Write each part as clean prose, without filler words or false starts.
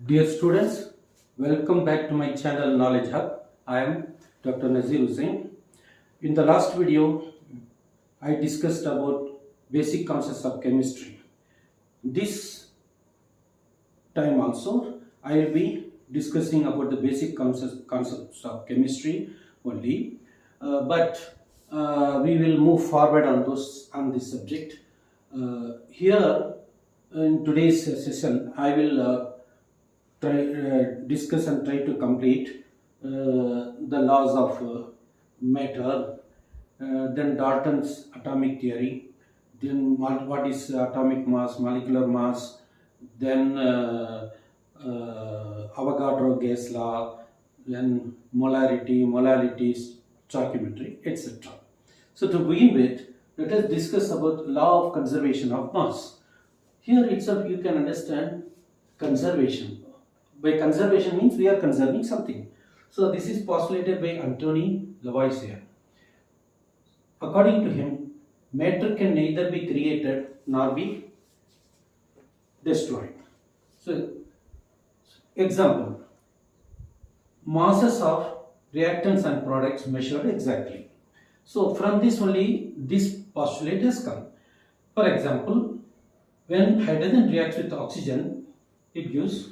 Dear students, welcome back to my channel Knowledge Hub. I am Dr.NH. In the last video, I discussed about basic concepts of chemistry. This time also, I will be discussing about the basic concepts of chemistry only, but we will move forward on this subject. Here in today's session, I will discuss and try to complete the laws of matter, then Dalton's atomic theory, then what is atomic mass, molecular mass, then Avogadro gas law, then molarity, stoichiometry, etc. So to begin with, let us discuss about law of conservation of mass. Here itself you can understand conservation. By conservation means we are conserving something. So this is postulated by Anthony Lavoisier. According to him, matter can neither be created nor be destroyed. So, example, masses of reactants and products measured exactly. So from this only this postulate has come. For example, when hydrogen reacts with oxygen, it gives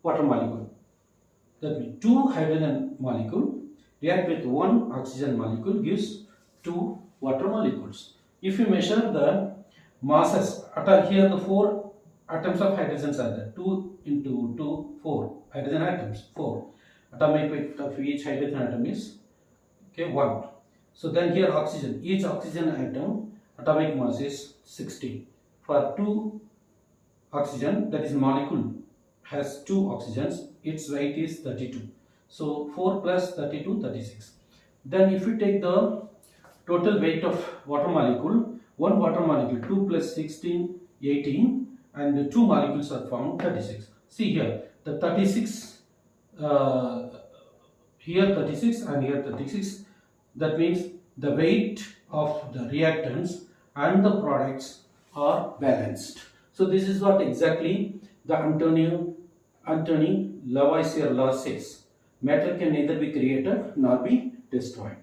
water molecule. That means two hydrogen molecule react with one oxygen molecule gives two water molecules. If you measure the masses, here the four atoms of hydrogens are there. 2 into 2, 4 hydrogen atoms, 4. Atomic weight of each hydrogen atom is 1. So then here oxygen, each oxygen atom atomic mass is 60. For 2 oxygen, that is molecule has 2 oxygens, its weight is 32. So 4 plus 32, 36. Then if you take the total weight of water molecule, one water molecule 2 plus 16, 18, and the 2 molecules are formed 36. See here, the 36, here 36 and here 36. That means the weight of the reactants and the products are balanced. So this is what exactly the Anthony Lavoisier law says. Matter can neither be created nor be destroyed.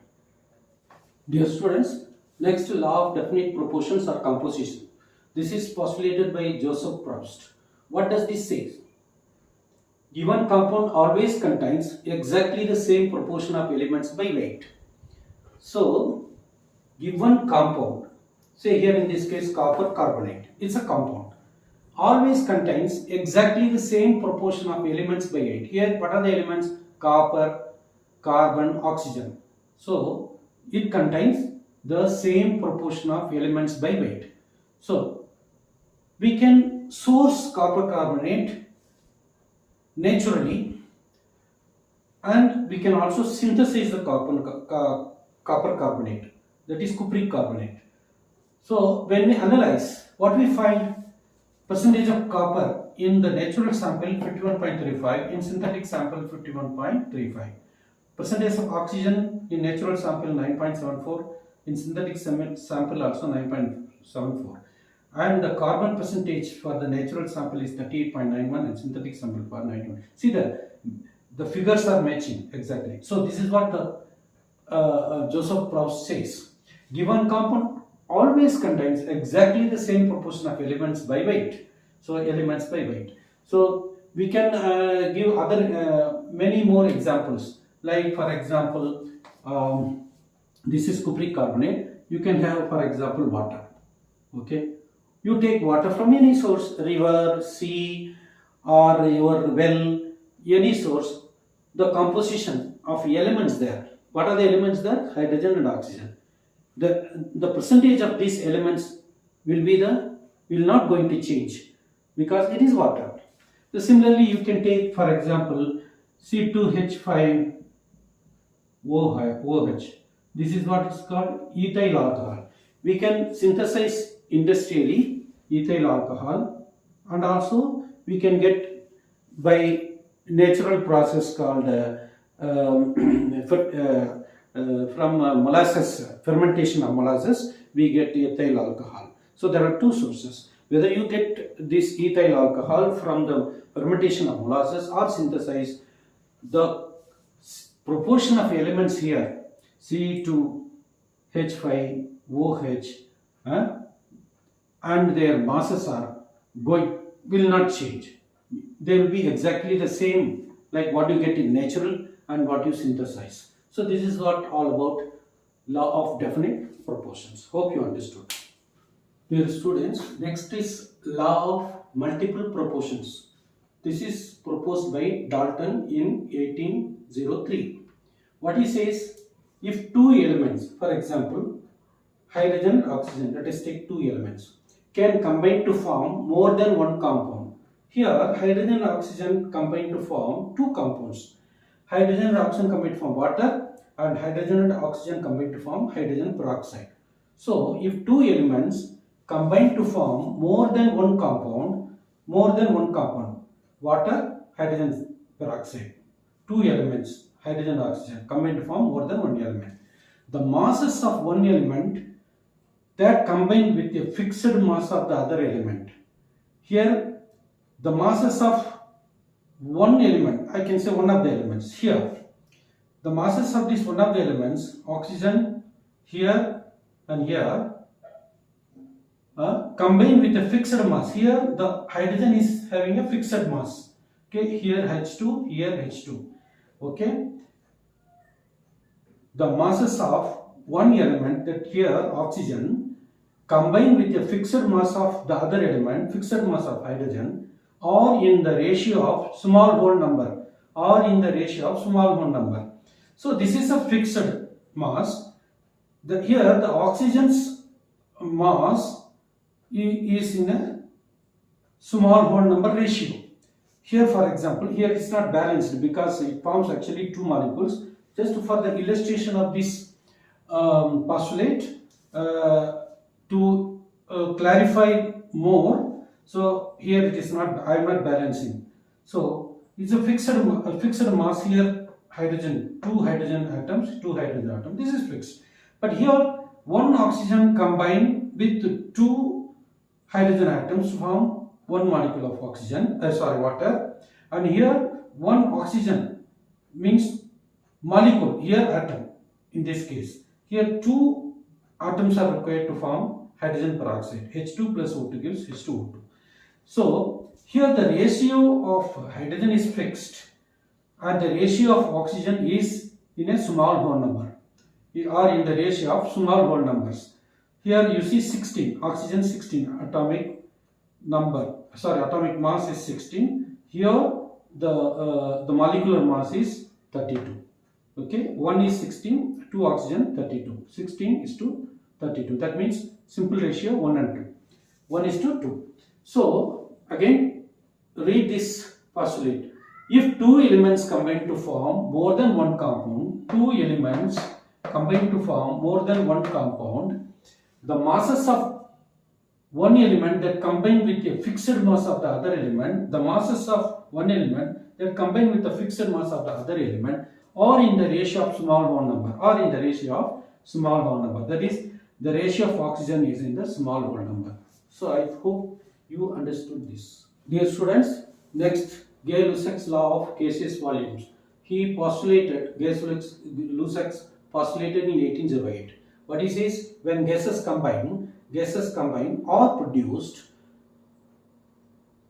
Dear students, next law of definite proportions or composition. This is postulated by Joseph Proust. What does this say? Given compound always contains exactly the same proportion of elements by weight. So, given compound, say here in this case copper carbonate, it's a compound, always contains exactly the same proportion of elements by weight. Here what are the elements? Copper, carbon, oxygen. So it contains the same proportion of elements by weight. So we can source copper carbonate naturally, and we can also synthesize the copper carbonate, that is cupric carbonate. So when we analyze, what we find? Percentage of copper in the natural sample 51.35, in synthetic sample 51.35. Percentage of oxygen in natural sample 9.74, in synthetic sample also 9.74. And the carbon percentage for the natural sample is 38.91 and synthetic sample for 91. See the figures are matching exactly. So this is what the Joseph Proust says. Given compound always contains exactly the same proportion of elements by weight. So elements by weight. So we can give other many more examples. Like for example, this is cupric carbonate. You can have, for example, water. Okay, you take water from any source, river, sea, or your well, any source. The composition of elements there. What are the elements there? Hydrogen and oxygen. The percentage of these elements will not going to change because it is water. So similarly, you can take, for example, C2H5OH. This is what is called ethyl alcohol. We can synthesize industrially ethyl alcohol, and also we can get by natural process called from molasses, fermentation of molasses, we get ethyl alcohol. So there are two sources. Whether you get this ethyl alcohol from the fermentation of molasses or synthesize, the proportion of elements here C2, H5, OH, and their masses are will not change. They will be exactly the same like what you get in natural and what you synthesize. So this is what all about law of definite proportions. Hope you understood. Dear students, next is law of multiple proportions. This is proposed by Dalton in 1803. What he says, if two elements, for example, hydrogen and oxygen, let us take two elements, can combine to form more than one compound. Here, hydrogen and oxygen combine to form two compounds. Hydrogen and oxygen combine to form water, and hydrogen and oxygen combine to form hydrogen peroxide. So, if two elements combine to form more than one compound, water, hydrogen peroxide, two elements, hydrogen and oxygen, combine to form more than one element. The masses of one element that combine with a fixed mass of the other element. Here, the masses of one element, I can say one of the elements. Here, the masses of this one of the elements, oxygen here and here, combine with a fixed mass. Here, the hydrogen is having a fixed mass. Okay, here H2, here H2. Okay, the masses of one element, that here oxygen, combine with a fixed mass of the other element, fixed mass of hydrogen, or in the ratio of small whole number, So this is a fixed mass. Here the oxygen's mass is in a small whole number ratio. Here, for example, here it's not balanced because it forms actually two molecules. Just for the illustration of this postulate, to clarify more, so here it is not, I am not balancing. So it's a fixed mass here, hydrogen, two hydrogen atoms, this is fixed. But here one oxygen combined with two hydrogen atoms form one molecule of oxygen, water, and here one oxygen means molecule, here atom in this case. Here two atoms are required to form hydrogen peroxide. H2 plus O2 gives H2O2. So here the ratio of hydrogen is fixed and the ratio of oxygen is in a small whole number, or in the ratio of small whole numbers. Here you see 16, oxygen 16, atomic mass is 16. Here the molecular mass is 32. Okay, one is 16, 2 oxygen 32. 16 is to 32. That means simple ratio 1 and 2. 1 is to 2. So again read this postulate. If two elements combine to form more than one compound, the masses of one element that combine with a fixed mass of the other element, or in the ratio of small whole number, that is, the ratio of oxygen is in the small whole number. So I hope you understood this. Dear students, next, Gay-Lussac's law of gaseous volumes. Gay-Lussac postulated in 1808. What he says, when gases combine or produced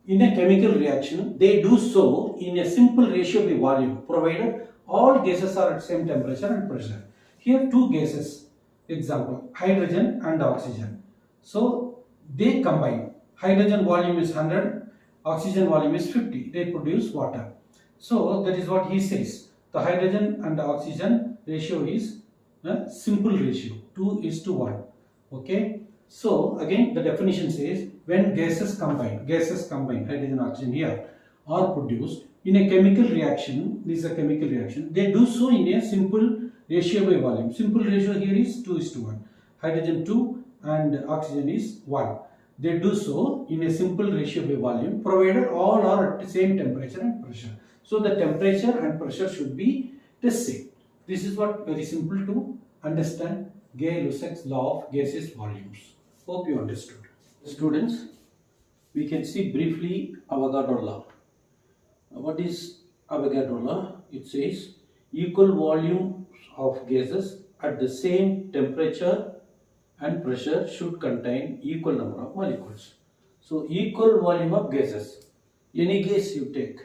in a chemical reaction, they do so in a simple ratio by volume, provided all gases are at same temperature and pressure. Here two gases, example, hydrogen and oxygen. So they combine. Hydrogen volume is 100, oxygen volume is 50. They produce water. So that is what he says. The hydrogen and the oxygen ratio is a simple ratio, 2:1. Okay. So again the definition says, when gases combine, hydrogen, oxygen here, are produced in a chemical reaction, this is a chemical reaction, they do so in a simple ratio by volume. Simple ratio here is 2:1. Hydrogen 2 and oxygen is 1. They do so in a simple ratio by volume, provided all are at the same temperature and pressure. So the temperature and pressure should be the same. This is what very simple to understand Gay-Lussac's law of gaseous volumes. Hope you understood. Students, we can see briefly Avogadro law. What is Avogadro law? It says equal volumes of gases at the same temperature and pressure should contain equal number of molecules. So equal volume of gases, any gas you take,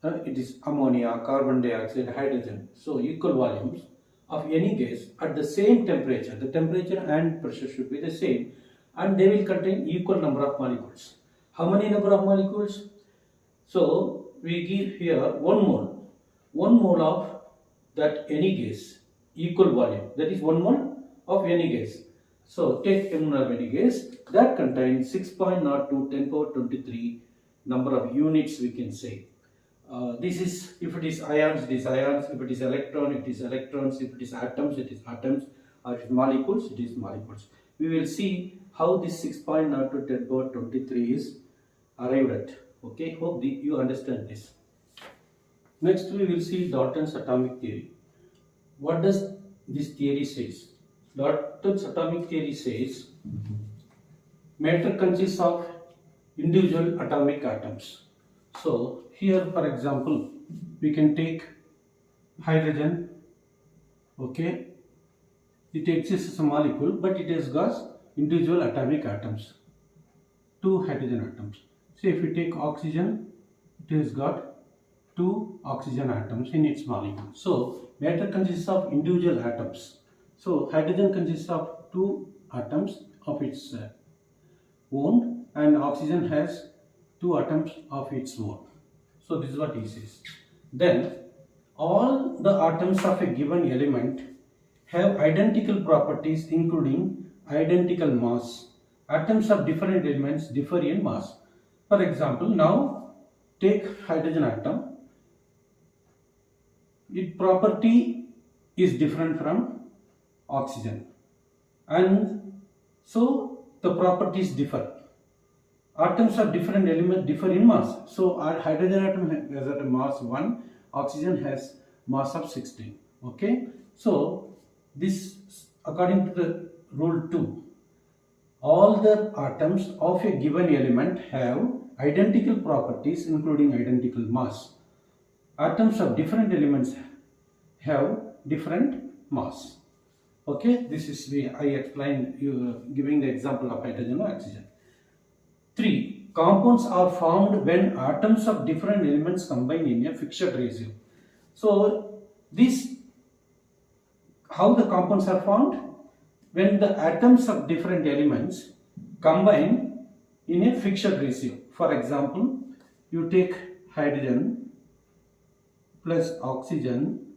it is ammonia, carbon dioxide, hydrogen. So equal volumes of any gas at the same temperature, the temperature and pressure should be the same, and they will contain equal number of molecules. How many number of molecules? So we give here 1 mole of that any gas, equal volume, that is 1 mole of any gas. So take m mole of any gas that contains 6.02 10 power 23 number of units, we can say. This is, if it is ions, it is ions, if it is electron, it is electrons, if it is atoms, it is atoms, or if it is molecules, it is molecules. We will see how this 6.02 10 power 23 is arrived at. Okay, hope you understand this. Next we will see Dalton's atomic theory. What does this theory says? Dalton's atomic theory says matter consists of individual atomic atoms. So here, for example, we can take hydrogen. Okay, it exists as a molecule, but it has got individual atomic atoms, 2 hydrogen atoms. So if we take oxygen, it has got 2 oxygen atoms in its molecule. So matter consists of individual atoms. So hydrogen consists of 2 atoms of its own, and oxygen has 2 atoms of its own. So this is what he says. Then all the atoms of a given element have identical properties, including identical mass. Atoms of different elements differ in mass. For example, now take hydrogen atom. Its property is different from oxygen, and so the properties differ. Atoms of different elements differ in mass. So our hydrogen atom has a mass 1, oxygen has mass of 16. Okay, so this according to the rule 2, all the atoms of a given element have identical properties, including identical mass. Atoms of different elements have different mass. Okay, this is I explained giving the example of hydrogen or oxygen. 3. Compounds are formed when atoms of different elements combine in a fixed ratio. So this, how the compounds are formed? When the atoms of different elements combine in a fixed ratio. For example, you take hydrogen plus oxygen,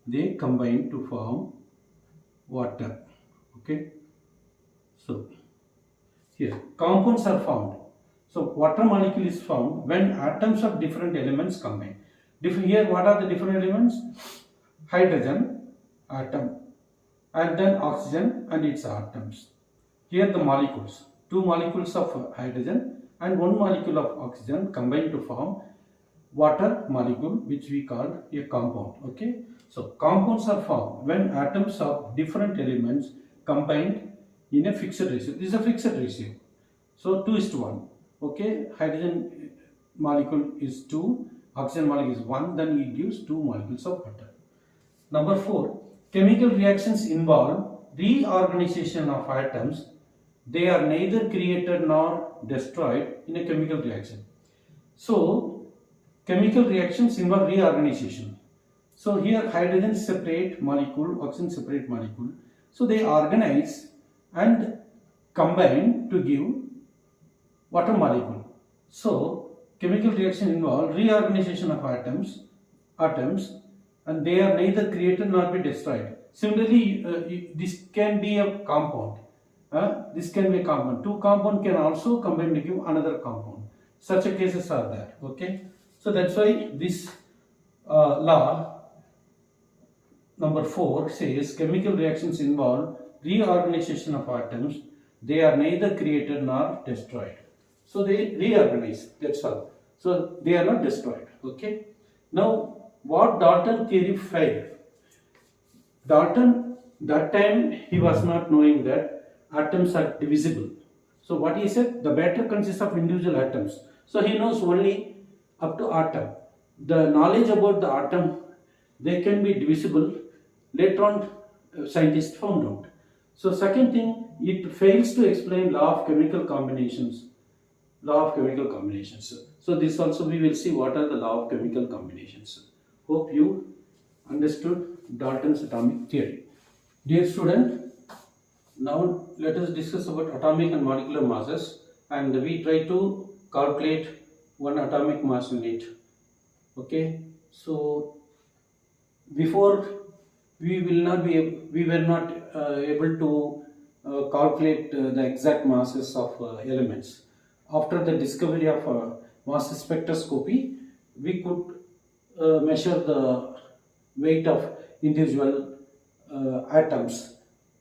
they combine to form water. Okay, so here compounds are formed. So water molecule is formed when atoms of different elements combine. Here what are the different elements? Hydrogen atom, and then oxygen and its atoms. Here the molecules, 2 molecules of hydrogen and 1 molecule of oxygen combine to form water molecule, which we call a compound. Okay, so compounds are formed when atoms of different elements combined in a fixed ratio. This is a fixed ratio, so 2:1. Okay, hydrogen molecule is 2, oxygen molecule is 1, then it gives 2 molecules of water. Number 4, chemical reactions involve reorganization of atoms. They are neither created nor destroyed in a chemical reaction. So chemical reactions involve reorganization. So here hydrogen separate molecule, oxygen separate molecule. So they organize and combine to give water molecule. So chemical reaction involve reorganization of atoms, and they are neither created nor be destroyed. Similarly, this can be a compound. This can be a compound. 2 compound can also combine to give another compound. Such cases are there. Okay, so that's why this law number 4 says chemical reactions involve reorganization of atoms. They are neither created nor destroyed. So they reorganize, that's all. So they are not destroyed. Okay, now what Dalton theory failed? Dalton, that time he was not knowing that atoms are divisible. So what he said, the matter consists of individual atoms. So he knows only up to atom. The knowledge about the atom, they can be divisible. Later on, scientists found out. So second thing, it fails to explain law of chemical combinations. Law of chemical combinations. So this also we will see what are the law of chemical combinations. Hope you understood Dalton's atomic theory. Dear student, now let us discuss about atomic and molecular masses, and we try to calculate one atomic mass unit. Okay, so before we were not able to calculate the exact masses of elements. After the discovery of mass spectroscopy, we could measure the weight of individual atoms.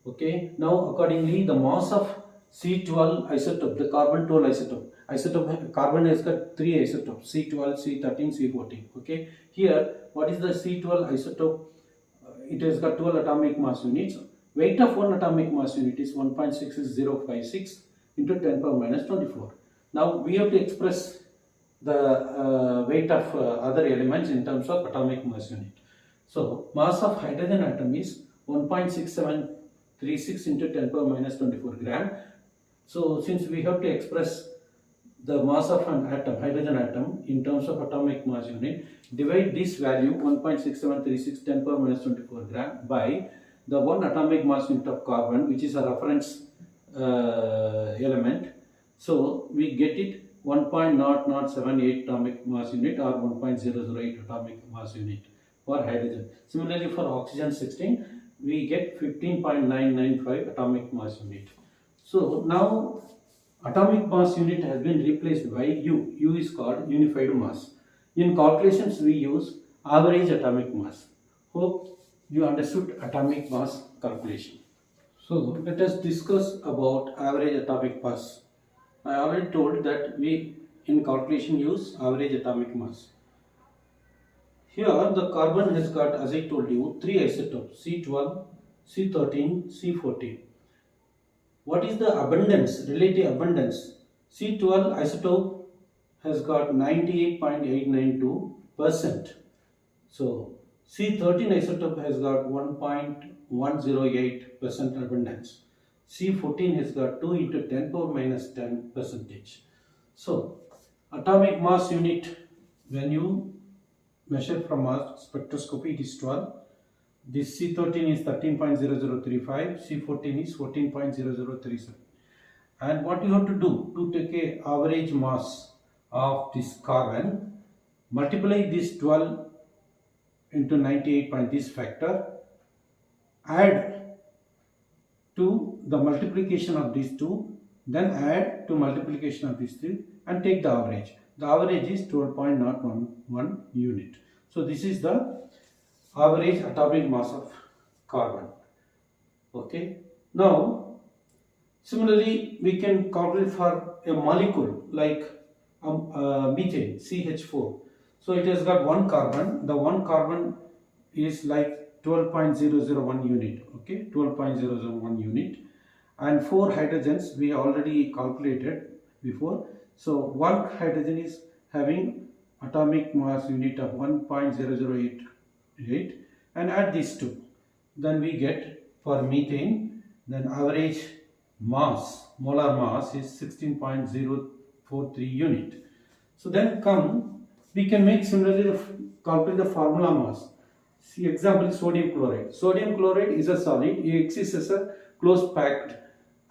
Okay, now accordingly the mass of C12 isotope, the carbon 12 isotope, carbon has got three isotopes, C12, C13, C14. Okay, here what is the C12 isotope? It has got 12 atomic mass units. Weight of one atomic mass unit is 1.6056 into 10 power minus 24. Now we have to express the weight of other elements in terms of atomic mass unit. So mass of hydrogen atom is 1.6736 into 10 power minus 24 gram. So since we have to express the mass of an atom, hydrogen atom, in terms of atomic mass unit, divide this value 1.6736 10 power minus 24 gram by the one atomic mass unit of carbon, which is a reference element. So we get it 1.0078 atomic mass unit or 1.008 atomic mass unit for hydrogen. Similarly for oxygen 16, we get 15.995 atomic mass unit. So now atomic mass unit has been replaced by U. U is called unified mass. In calculations we use average atomic mass. Hope you understood atomic mass calculation. So let us discuss about average atomic mass. I already told that we in calculation use average atomic mass. Here the carbon has got, as I told you, three isotopes, C12, C13, C14. What is the abundance, relative abundance? C12 isotope has got 98.892%. So C13 isotope has got 1.108% abundance. C14 has got 2 into 10 power minus 10 percentage. So atomic mass unit, when you measure from mass spectroscopy, it is 12. This C13 is 13.0035, C14 is 14.0037. And what you have to do to take a average mass of this carbon, multiply this 12 into 98 by this factor, add to the multiplication of these two, then add to multiplication of these three and take the average. The average is 12.011 unit. So this is the average atomic mass of carbon. Okay. Now, similarly, we can calculate for a molecule like methane, CH4. So it has got one carbon. The one carbon is like 12.001 unit. Okay, 12.001 unit. And 4 hydrogens we already calculated before. So one hydrogen is having atomic mass unit of 1.0088 and add these two, then we get for methane, then average mass, molar mass is 16.043 unit. So then we can make similarly calculate the formula mass. See example, sodium chloride. Sodium chloride is a solid, it exists as a closed packed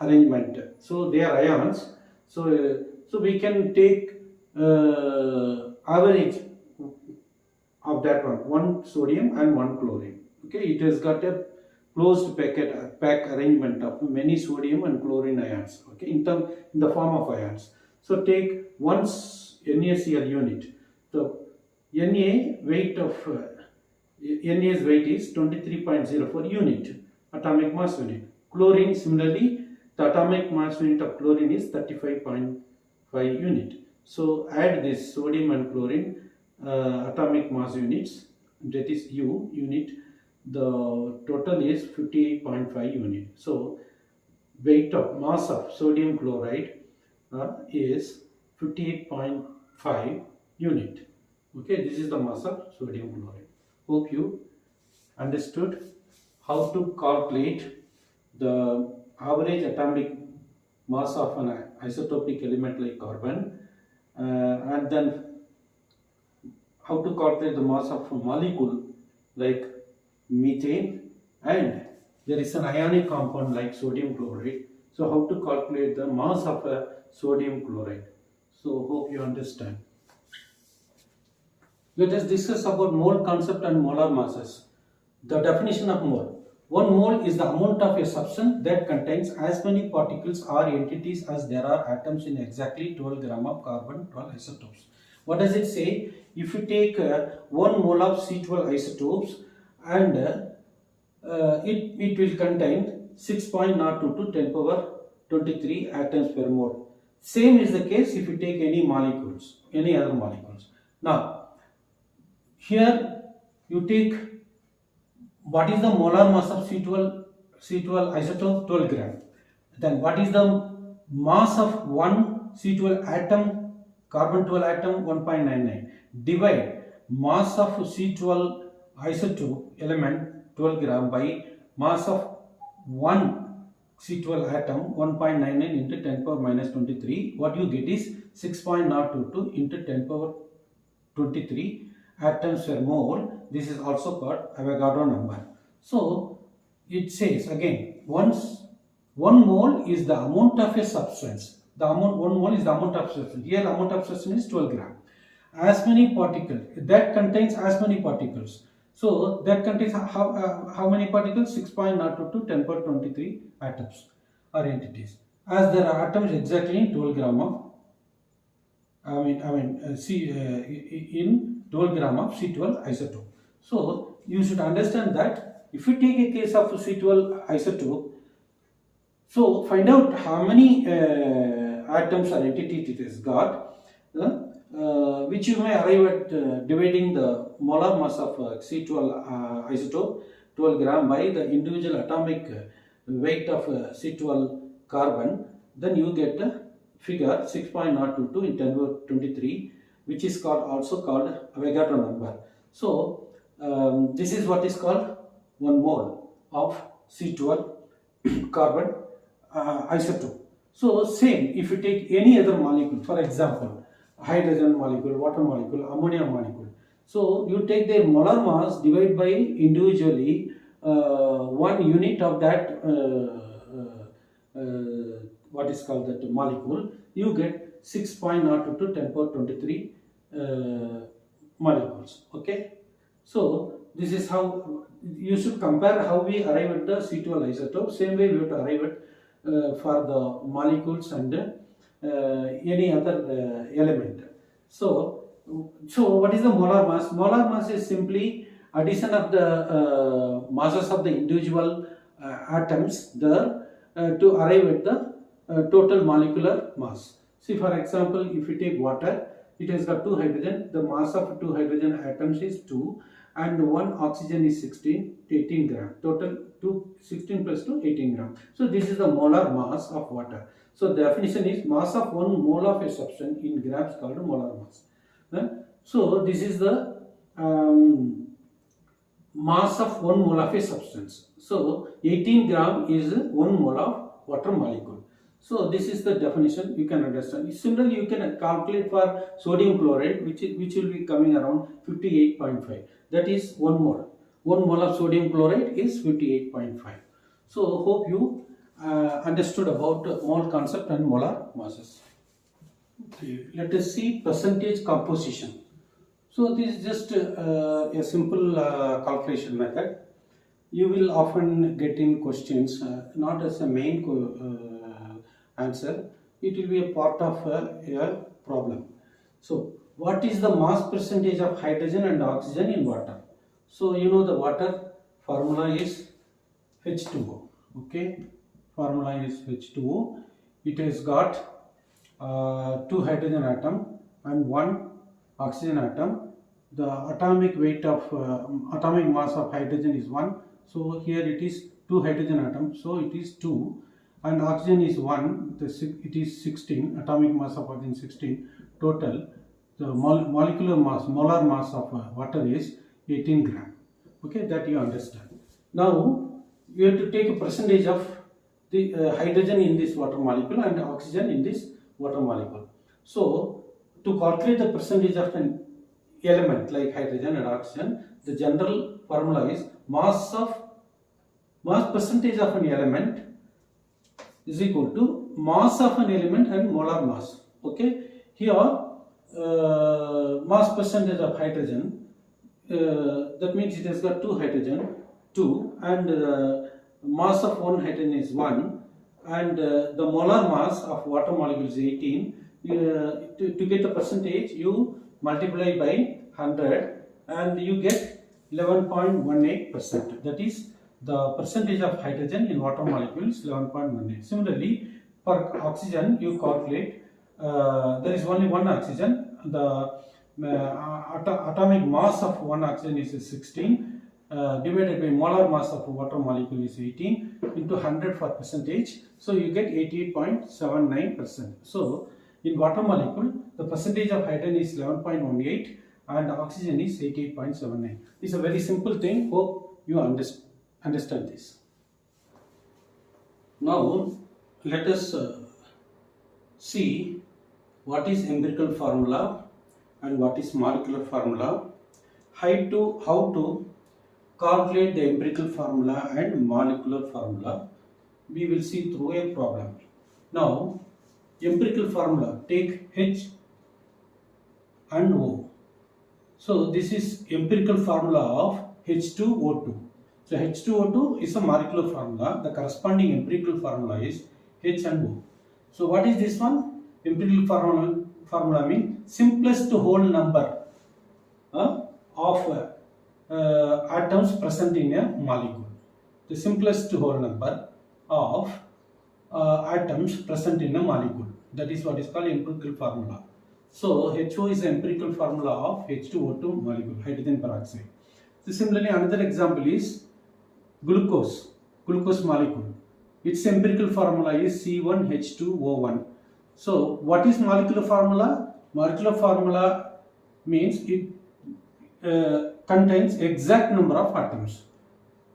arrangement. So they are ions. So we can take average of that one sodium and one chlorine. Okay, it has got a closed pack arrangement of many sodium and chlorine ions. Okay, in the form of ions. So take one NaCl unit. So Na's weight is 23.04 unit atomic mass unit. Chlorine, similarly, the atomic mass unit of chlorine is 35.5 unit. So add this sodium and chlorine atomic mass units, that is U unit, the total is 58.5 unit. So weight of mass of sodium chloride is 58.5 unit. Okay, this is the mass of sodium chloride. Hope you understood how to calculate the average atomic mass of an isotopic element like carbon, and then how to calculate the mass of a molecule like methane, and there is an ionic compound like sodium chloride. So how to calculate the mass of a sodium chloride. So hope you understand. Let us discuss about mole concept and molar masses. The definition of mole. One mole is the amount of a substance that contains as many particles or entities as there are atoms in exactly 12 gram of carbon 12 isotopes. What does it say? If you take 1 mole of C12 isotopes and it will contain 6.02 to 10 power 23 atoms per mole. Same is the case if you take any molecules, any other molecules. Now, here you take what is the molar mass of C12 isotope 12 gram. Then what is the mass of one C12 atom, carbon 12 atom 1.99. Divide mass of C12 isotope element 12 gram by mass of one C12 atom 1.99 into 10 power minus 23. What you get is 6.022 into 10 power 23 atoms per mole. This is also called Avogadro number. So it says again, once 1 mole is the amount of a substance. The amount 1 mole is the amount of substance. Here the amount of substance is 12 gram. As many particles, that contains as many particles. So that contains how many particles? 6.02 to 10 power 23 atoms or entities. As there are atoms exactly in 12 gram of in 12 gram of C12 isotope. So you should understand that if you take a case of C12 isotope, so find out how many atoms or entities it has got, which you may arrive at dividing the molar mass of C12 isotope 12 gram by the individual atomic weight of C12 carbon. Then you get the figure 6.022 in 10 power 23, which is also called Avogadro number. So this is what is called 1 mole of C12 carbon isotope. So same if you take any other molecule, for example hydrogen molecule, water molecule, ammonia molecule. So you take their molar mass, divide by individually 1 unit of that what is called that molecule, you get 6.02 to 10 power 23 molecules. Okay, so this is how you should compare how we arrive at the C12 isotope. Same way we have to arrive at for the molecules and any other element. So what is the molar mass? Molar mass is simply addition of the masses of the individual atoms there to arrive at the total molecular mass. See, for example, if you take water, it has got 2 hydrogen. The mass of 2 hydrogen atoms is 2 and 1 oxygen is 16, 18 gram. Total 16 plus 2, 18 gram. So this is the molar mass of water. So the definition is mass of 1 mole of a substance in grams called molar mass. So this is the mass of 1 mole of a substance. So 18 gram is 1 mole of water molecule. So this is the definition you can understand. Similarly, you can calculate for sodium chloride, which will be coming around 58.5. That is 1 mole. 1 mole of sodium chloride is 58.5. So hope you understood about mole concept and molar masses. Okay, let us see percentage composition. So this is just a simple calculation method. You will often get in questions, not as a main answer, it will be a part of a problem. So what is the mass percentage of hydrogen and oxygen in water? So you know the water formula is H2O. Okay, formula is H2O. It has got 2 hydrogen atom and 1 oxygen atom. The atomic weight of atomic mass of hydrogen is 1. So here it is 2 hydrogen atoms. So it is 2. and oxygen is 1, it is 16, atomic mass of oxygen 16, total the molecular mass, molar mass of water is 18 gram. Okay, that you understand. Now you have to take a percentage of the hydrogen in this water molecule and oxygen in this water molecule. So to calculate the percentage of an element like hydrogen and oxygen, the general formula is mass percentage of an element is equal to mass of an element and molar mass. Okay, here mass percentage of hydrogen, that means it has got 2 hydrogen, 2, and mass of one hydrogen is 1, and the molar mass of water molecule is 18. To get the percentage, you multiply by 100 and you get 11.18%. That is the percentage of hydrogen in water molecules, 11.18. Similarly, for oxygen, you calculate, there is only one oxygen. The atomic mass of one oxygen is 16, divided by molar mass of water molecule is 18 into 100 for percentage. So you get 88.79%. So in water molecule, the percentage of hydrogen is 11.18 and oxygen is 88.79. It's a very simple thing. Hope you understand this. Now let us see what is empirical formula and what is molecular formula, how to calculate the empirical formula and molecular formula. We will see through a problem. Now empirical formula, take H and O. So this is empirical formula of H2O2. So H2O2 is a molecular formula. The corresponding empirical formula is H and O. So what is this one? Empirical formula means simplest whole number of atoms present in a molecule. The simplest whole number of atoms present in a molecule. That is what is called empirical formula. So HO is the empirical formula of H2O2 molecule, hydrogen peroxide. So similarly, another example is glucose molecule. Its empirical formula is C1H2O1. So what is molecular formula? Molecular formula means it contains exact number of atoms.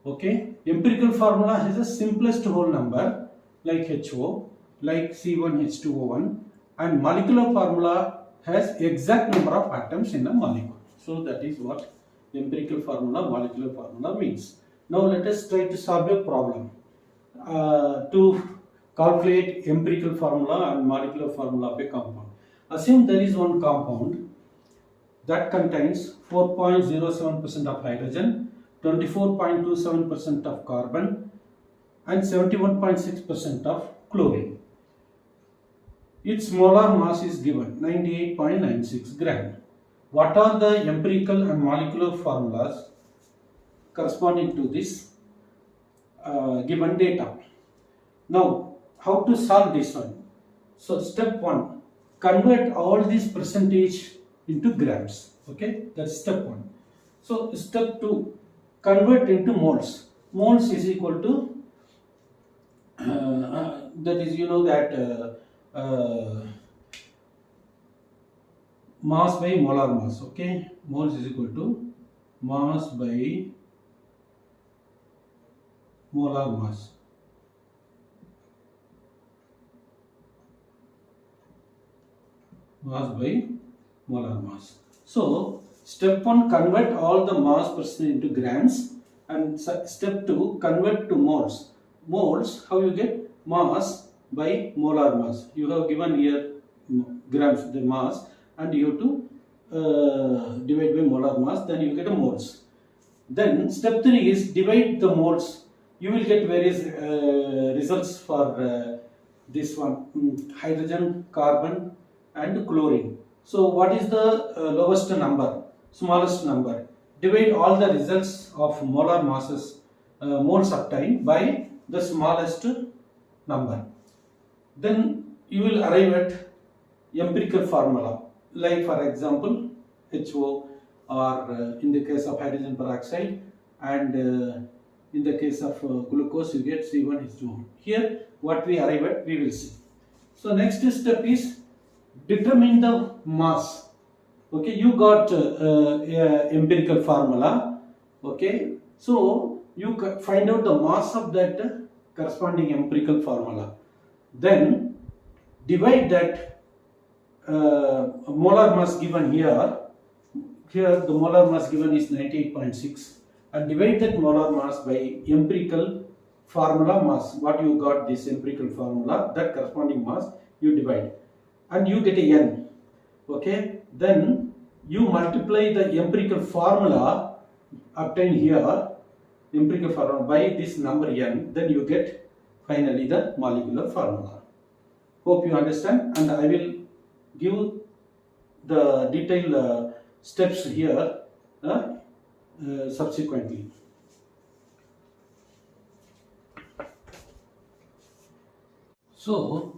Okay, empirical formula has the simplest whole number like HO, like C1H2O1, and molecular formula has exact number of atoms in a molecule. So that is what empirical formula, molecular formula means. Now let us try to solve a problem to calculate empirical formula and molecular formula of a compound. Assume there is one compound that contains 4.07% of hydrogen, 24.27% of carbon, and 71.6% of chlorine. Its molar mass is given 98.96 gram. What are the empirical and molecular formulas corresponding to this given data? Now, how to solve this one? So, step 1, convert all these percentage into grams. Okay, that's step 1. So, step 2, convert into moles. Moles is equal to that is, you know that mass by molar mass. Okay, moles is equal to mass by molar mass. Mass by molar mass. So step 1, convert all the mass percent into grams, and step 2, convert to moles. Moles, how you get? Mass by molar mass. You have given here grams, the mass, and you have to divide by molar mass, then you get a moles. Then step 3 is divide the moles. You will get various results for this one, hydrogen, carbon, and chlorine. So what is the lowest number, smallest number? Divide all the results of molar masses, moles obtained by the smallest number. Then you will arrive at empirical formula, like for example HO, or in the case of hydrogen peroxide, and In the case of glucose, you get C1H2O. Here, what we arrive at, we will see. So next step is determine the mass. Okay, you got empirical formula. Okay, so you find out the mass of that corresponding empirical formula. Then divide that molar mass given here. Here the molar mass given is 98.6, and divide that molar mass by empirical formula mass. What you got this empirical formula, that corresponding mass you divide, and you get a n. Okay, then you multiply the empirical formula obtained here, empirical formula, by this number n, then you get finally the molecular formula. Hope you understand, and I will give the detailed steps here subsequently. So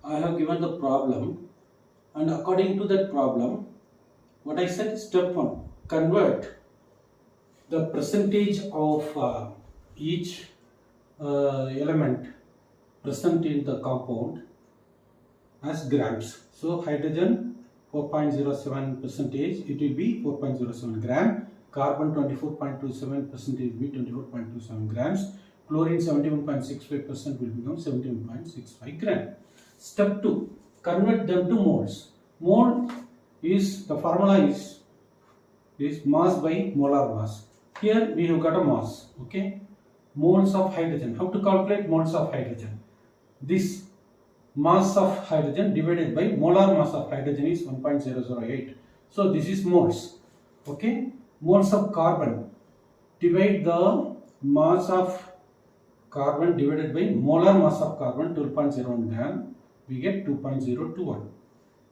I have given the problem, and according to that problem, what I said, step 1, convert the percentage of each element present in the compound as grams. So hydrogen 4.07 percentage, it will be 4.07 gram. Carbon 24.27 percentage will be 24.27 grams. Chlorine 71.65% will become 71.65 gram. Step 2, convert them to moles. Mole is, the formula is mass by molar mass. Here we have got a mass. Okay, moles of hydrogen. How to calculate moles of hydrogen? This mass of hydrogen divided by molar mass of hydrogen is 1.008. So this is moles. Okay, moles of carbon, divide the mass of carbon divided by molar mass of carbon, 12.01 gram, we get 2.021.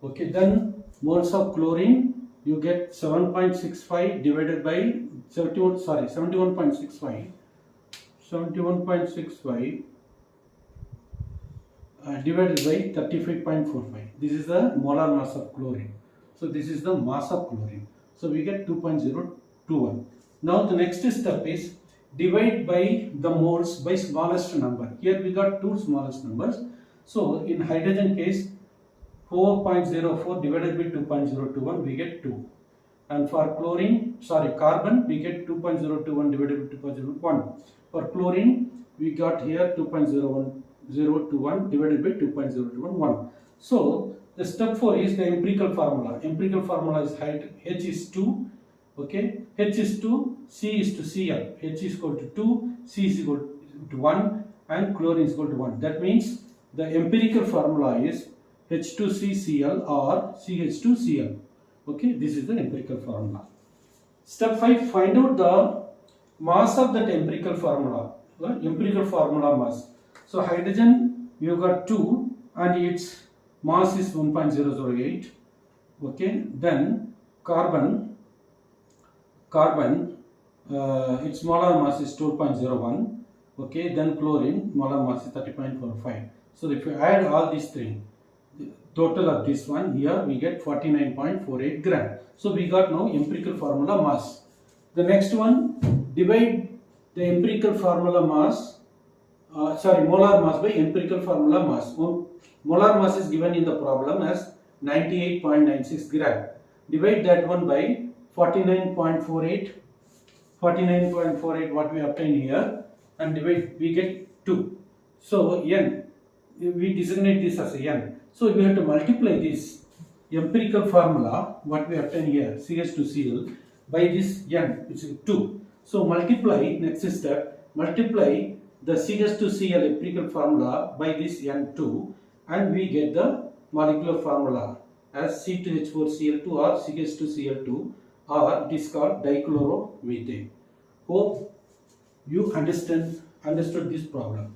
Okay, then moles of chlorine, you get 7.65 divided by 71.65 divided by 35.45. This is the molar mass of chlorine. So this is the mass of chlorine. So we get 2.021. Now the next step is divide by the moles by smallest number. Here we got two smallest numbers. So in hydrogen case, 4.04 divided by 2.021, we get 2. And for carbon, we get 2.021 divided by 2.01. For chlorine, we got here 2.021 divided by 2.021. So the step 4 is the empirical formula. Empirical formula is H is 2. Okay, H is 2, C is to Cl. H is equal to 2, C is equal to 1, and chlorine is equal to 1. That means the empirical formula is H2CCl or CH2Cl. Okay, this is the empirical formula. Step 5, find out the mass of that empirical formula. Empirical formula mass. So hydrogen, you got 2 and its mass is 1.008. Okay, then carbon, its molar mass is 2.01. Okay, then chlorine, molar mass is 30.45. So if you add all these three, the total of this one, here we get 49.48 gram. So we got now empirical formula mass. The next one, divide the empirical formula mass, molar mass by empirical formula mass. Molar mass is given in the problem as 98.96 gram. Divide that one by 49.48, what we obtain here, and divide, we get 2. So n, we designate this as a n. So we have to multiply this empirical formula, what we obtain here, CH2Cl, by this n, which is 2. So multiply, next step, multiply the CH2Cl empirical formula by this n2, and we get the molecular formula as C2H4Cl2 or CH2Cl2, or it is called dichloromethane. Hope you understood this problem.